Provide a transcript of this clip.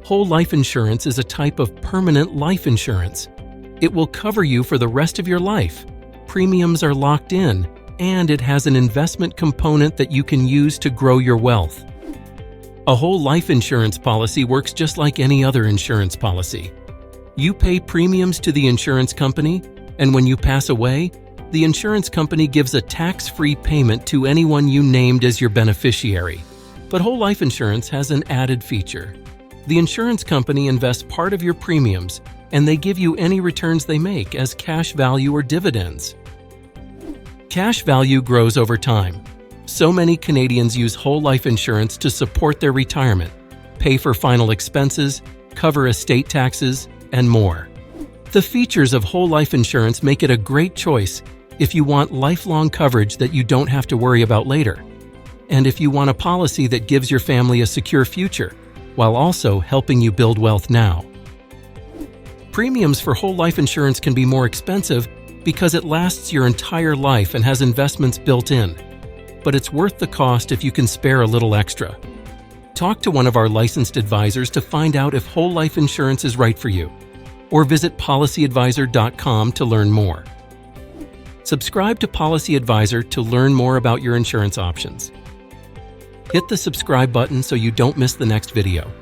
Whole life insurance is a type of permanent life insurance. It will cover you for the rest of your life. Premiums are locked in, and it has an investment component that you can use to grow your wealth. A whole life insurance policy works just like any other insurance policy. You pay premiums to the insurance company, and when you pass away, the insurance company gives a tax-free payment to anyone you named as your beneficiary. But whole life insurance has an added feature. The insurance company invests part of your premiums, and they give you any returns they make as cash value or dividends. Cash value grows over time. So many Canadians use whole life insurance to support their retirement, pay for final expenses, cover estate taxes, and more. The features of whole life insurance make it a great choice if you want lifelong coverage that you don't have to worry about later, and if you want a policy that gives your family a secure future, while also helping you build wealth now. Premiums for whole life insurance can be more expensive because it lasts your entire life and has investments built in. But it's worth the cost if you can spare a little extra. Talk to one of our licensed advisors to find out if whole life insurance is right for you, or visit PolicyAdvisor.com to learn more. Subscribe to PolicyAdvisor to learn more about your insurance options. Hit the subscribe button so you don't miss the next video.